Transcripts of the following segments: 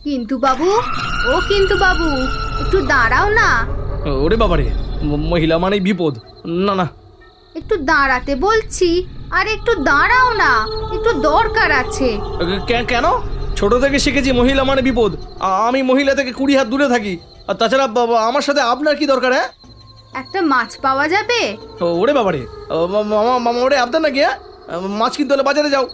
কিন্তু বাবু, ও কিন্তু বাবু, একটু দাঁড়াও না। ওরে বাবারে, মহিলা মানেই বিপদ। না না। একটু দাঁড়াতে বলছি। আর একটু দাঁড়াও না, একটু দরকার আছে। কেন? ছোট থেকে শিখেছি মহিলা মানে বিপদ। আমি মহিলা থেকে 20 হাত দূরে থাকি। আর তাছাড়া আমার সাথে আপনার কি দরকার? হ্যাঁ, একটা মাছ পাওয়া যাবে? ওরে বাবারে, মামা ওরে আপনার নাকি? হ্যাঁ, মাছ কিনতে হলে বাজারে যাও।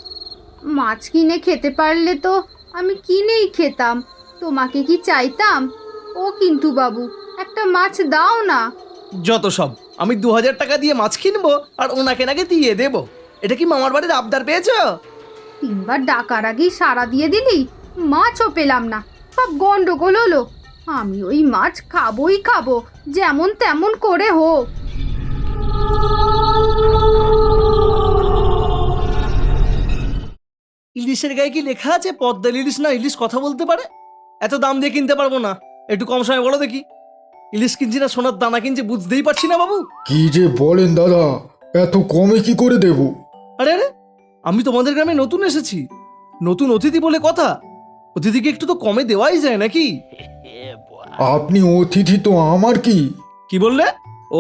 মাছ কিনে খেতে পারলে তো আমি কিনেই খেতাম, তোমাকে কি চাইতাম? ও কিন্তু বাবু, একটা মাছ দাও না। যত সব, আমি 2000 টাকা দিয়ে মাছ কিনবো আর ওনাকে নাকি দিয়ে দেবো? এটা কি মামার বাড়ির আবদার পেয়েছো? 3বার ডাকার আগেই সাড়া দিয়ে দিলি, মাছও পেলাম না, সব গন্ডগোল হলো। আমি ওই মাছ খাবোই খাবো, যেমন তেমন করে হোক। ইলিশের গায়ে কি লেখা আছে পদ্মার ইলিশ না ইলিশ কথা বলতে পারে? এত দাম দিয়ে কিনতে পারবো না, একটু কম সময় বলো দেখি। ইলিশ কিনছি না সোনার দানা কিনছি বুঝতেই পারছি না বাবু। কি যে বলেন দাদা, এত কমে কি করে দেব? আরে আরে, আমি তোমাদের গ্রামে নতুন এসেছি, নতুন অতিথি বলে কথা। অতিথিকে একটু তো কমে দেওয়াই যায় নাকি? আপনি অতিথি তো আমার কি? কি বললে?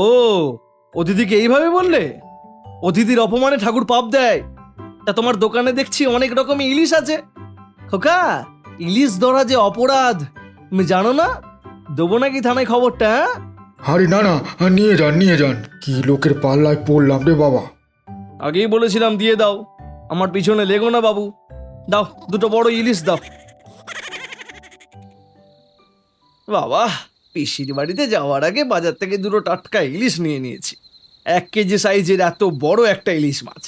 ও, অতিথিকে এইভাবে বললে? অতিথির অপমানে ঠাকুর পাপ দেয়। তা তোমার দোকানে দেখছি অনেক রকমের ইলিশ আছে। খোকা, ইলিশ ধরা যে অপরাধ, তুমি জানো না? দেবো নাকি থানায় খবরটা? হ্যাঁ? আরে না না, নিয়ে যান নিয়ে যান। কি লোকের পাল্লায় পড়লাম রে বাবা। আগেই বলেছিলাম দিয়ে দাও, আমার পিছনে লেগো না বাবু। দাও, দুটো বড় ইলিশ দাও। বাবা, পিসির বাড়িতে যাওয়ার আগে বাজার থেকে দুটো টাটকা ইলিশ নিয়ে নিয়েছি। 1 কেজি সাইজের এত বড় একটা ইলিশ মাছ।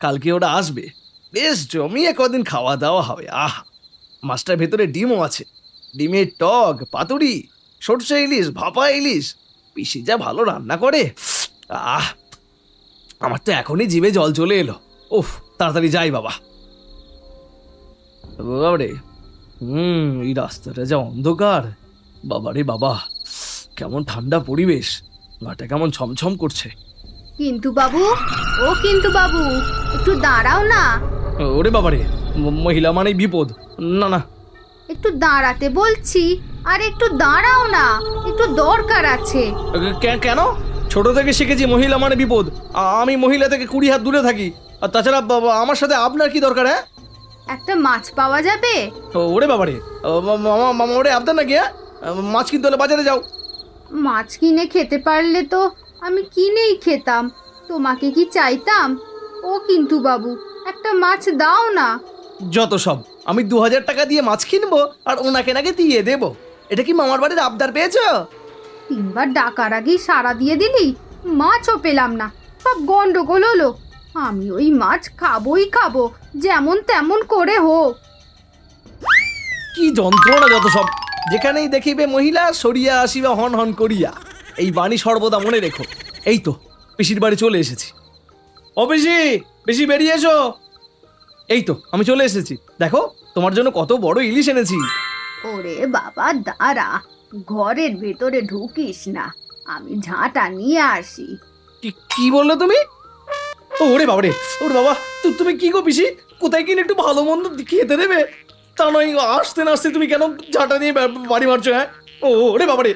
কালকে ওরা আসবে, বেশ জমিয়ে কদিন খাওয়া দাওয়া হবে। আহা, মাছটার ভেতরে ডিমও আছে। ডিমের টক, পাতুরি, সর্ষে ইলিশ, ভাপা ইলিশ। পিসি যা ভালো রান্না করে। আহ, আমার তো এখনই জিভে জল চলে এলো। উফ, তাড়াতাড়ি যাই বাবা। বাবারে, এই রাস্তাটা যা অন্ধকার। বাবারে বাবা, কেমন ঠান্ডা পরিবেশ, গাটা কেমন ছমছম করছে। কিন্তু বাবু, ও কিন্তু বাবু, একটু দাঁড়াও না। ওরে বাবারে, মহিলা মানেই বিপদ। না না। একটু দাঁড়াতে বলছি। আর একটু দাঁড়াও না, একটু দরকার আছে। কেন? ছোট থেকে শিখেছি মহিলা মানে বিপদ। আমি মহিলা থেকে 20 হাত দূরে থাকি। আর তাছাড়া আমার সাথে আপনার কি দরকার? হ্যাঁ, একটা মাছ পাওয়া যাবে? ওরে বাবারে, মামা ওরে আপনার নাকি? হ্যাঁ, মাছ কিনতে হলে বাজারে যাও। মাছ কিনে খেতে পারলে তো আমি কিনেই খেতাম, তোমাকে কি চাইতাম? ও কিন্তু বাবু, একটা মাছ দাও না। যত সব, আমি 2000 টাকা দিয়ে মাছ কিনবো আর ওনাকে নাকি দিয়ে দেবো? এটা কি মামার বাড়ির আবদার পেয়েছো? 3বার ডাকার আগেই সাড়া দিয়ে দিলি, মাছও পেলাম না, সব গন্ডগোল হলো। আমি ওই মাছ খাবোই খাবো, যেমন তেমন করে হোক। কি যন্ত্রণা যত সব! যেখানেই দেখিবে মহিলা, সরিয়া আসিবা হন হন করিয়া। এই বাণী সর্বদা মনে রেখো। এই তো পিসির বাড়ি চলে এসেছি। ও পিসি, পিসি বেরিয়ে এসো। এই তো আমি চলে এসেছি, দেখো তোমার জন্য কত বড় ইলিশ এনেছি। ওরে বাবা দাঁড়া, ঘরের ভেতরে ঢুকিস না, আমি ঝাঁটা নিয়ে আসি। কি কি বললে তুমি? ওরে বাবারে, ওরে বাবা, তুমি কি গো পিসি? কোথায় কিনে একটু ভালো মন্দ খেতে দেবে? তা নয় আসতে না আসতে তুমি কেন ঝাঁটা নিয়ে বাড়ি মারছো? হ্যাঁ, ওরে বাবারে,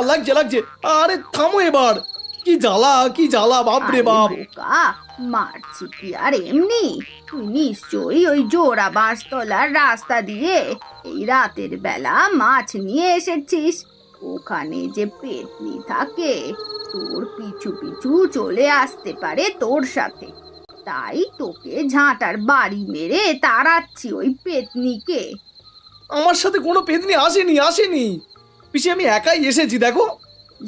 লাগছে লাগছে। আরে থামো এবার। কি জ্বালা, কি জ্বালা, বাপরে আরে বাপ। বোকা, মারছি কি আর এমনি? তুই নিশ্চয়ই ওই জোড়া বাঁশতলার রাস্তা দিয়ে এই রাতের বেলা মাছ নিয়ে এসেছিস। ওখানে যে পেতনি থাকে, তোর পিছু পিছু চলে আসতে পারে তোর সাথে। তাই তোকে ঝাঁটার বাড়ি মেরে তাড়াচ্ছি ওই পেতনিকে। আমার সাথে কোনো পেতনি আসেনি, আসেনি পিসি, আমি একাই এসেছি দেখো।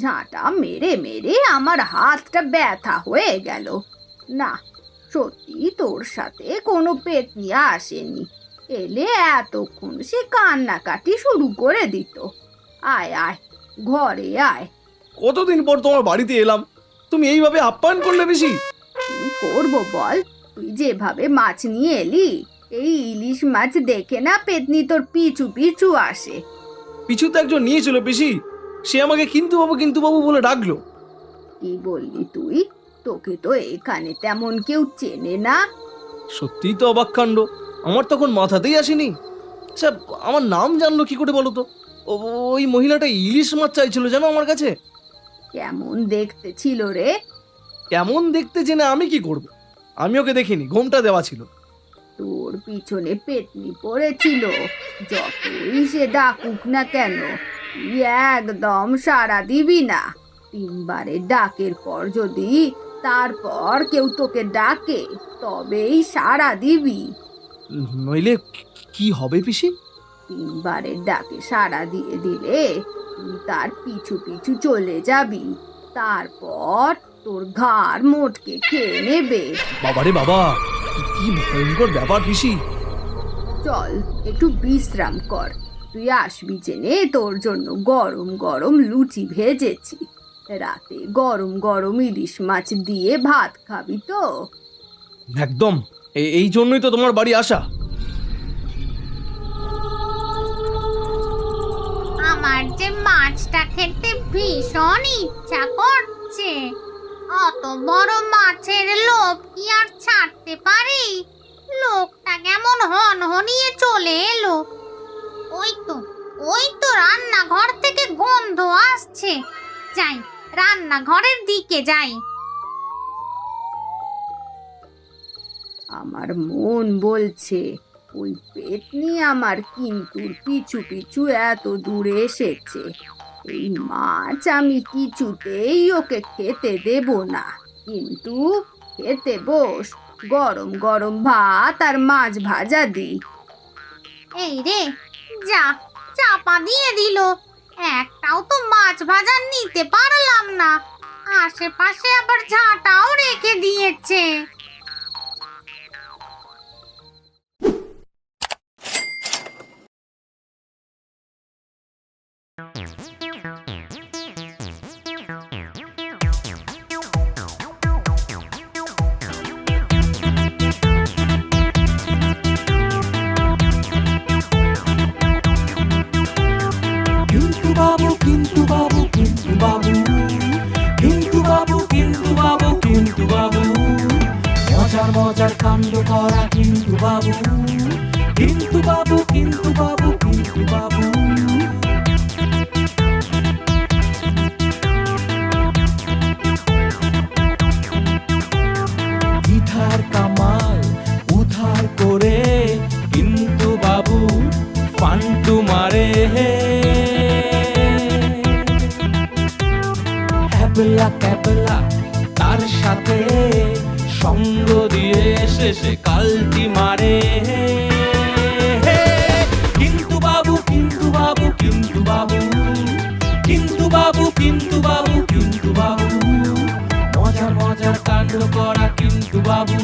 ঝাঁটা মেরে মেরে আমার হাতটা ব্যথা হয়ে গেল। না, সত্যি তোর সাথে কোনো পেতনি আসেনি। এলে এতক্ষণ সে কান্নাকাটি শুরু করে দিত। আয় আয়, ঘরে আয়। কতদিন পর তোমার বাড়িতে এলাম, তুমি এইভাবে আপ্যায়ন করলে পিসি? কি করবো বল, তুই যেভাবে মাছ নিয়ে এলি, এই ইলিশ মাছ দেখে না পেতনি তোর পিছু পিছু আসে। পিছু তো একজন নিয়েছিল পিসি, সে আমাকে কিন্তু বাবু বলে ডাকলো। কি বললি তুই? তোকে তো এখানে তেমন কেউ চেনে না। সত্যিই তো অবাক কাণ্ড, আমার তখন মাথাতেই আসেনি। আচ্ছা, আমার নাম জানলো কি করে বলো তো? ওই মহিলাটা ইলিশ মাছ চাইছিল জানো আমার কাছে। কেমন দেখতে ছিল রে? কেমন দেখতে জেনে আমি কি করব? আমি ওকে দেখিনি, ঘোমটা দেওয়া ছিল। তোর পিছনে পেতনি পড়েছিল, যতই সে ডাকুক না কেন তুই একদম সাড়া দিবি না। 3বারের ডাকের পর যদি তারপর কেউ তোকে ডাকে তবেই সাড়া দিবি। নইলে কি হবে পিসি? 3বারের ডাকে সাড়া দিয়ে দিলে তুই তার পিছু পিছু চলে যাবি, তারপর তোর ঘাড় মোটকে খেয়ে নেবে। বাবারে বাবা, কি ভয়ঙ্কর ব্যাপার পিসি। চল একটু বিশ্রাম কর। তুই আসবি জেনে তোর জন্য গরম গরম লুচি ভেজেছি। রাতে গরম গরম ইলিশ মাছ দিয়ে ভাত খাবি তো? একদম, এই জন্যই তো তোমার বাড়ি আসা। আমার যে মাছটা খেতে ভীষণ ইচ্ছা করছে। অত বড় মাছের লোভ কি আর ছাড়তে পারি? লোকটা কেমন হনহনিয়ে চলে এলো। ওই তো রান্নাঘর থেকে গন্ধ আসছে। যাই, রান্নাঘরের দিকে যাই। আমার মন বলছে ওই পেতনি আমার কিন্তুর পিছু পিছু এত দূরে এসেছে। এই মাছ আমি কিছুতেই ওকে খেতে দেব না। কিন্তু খেতে বস, গরম গরম ভাত আর মাছ ভাজা দি। এই রে, যা, চাপা দিয়ে দিল। একটাও তো মাছ ভাজা নিতে পারলাম না। আশেপাশে আবার ঝাঁটাও রেখে দিয়েছে। কিন্তু বাবু, কিন্তু বাবু, কিন্তু বাবু, কিন্তু বাবু, কিন্তু বাবু, কিন্তু বাবু, মজার মজার কাণ্ড করা কিন্তু বাবু, কিন্তু বাবু, কিন্তু বাবু, কিন্তু বাবু। ইধার কামাল উধার করে কিন্তু বাবু ফান্টু মারে। ক্যাবলা ক্যাবলা তার সাথে সঙ্গ দিয়ে শেষে কালটি মারে। কিন্তু বাবু, কিন্তু বাবু, কিন্তু বাবু, কিন্তু বাবু, কিন্তু বাবু, কিন্তু বাবু, মজার মজার কাণ্ড করা কিন্তু বাবু।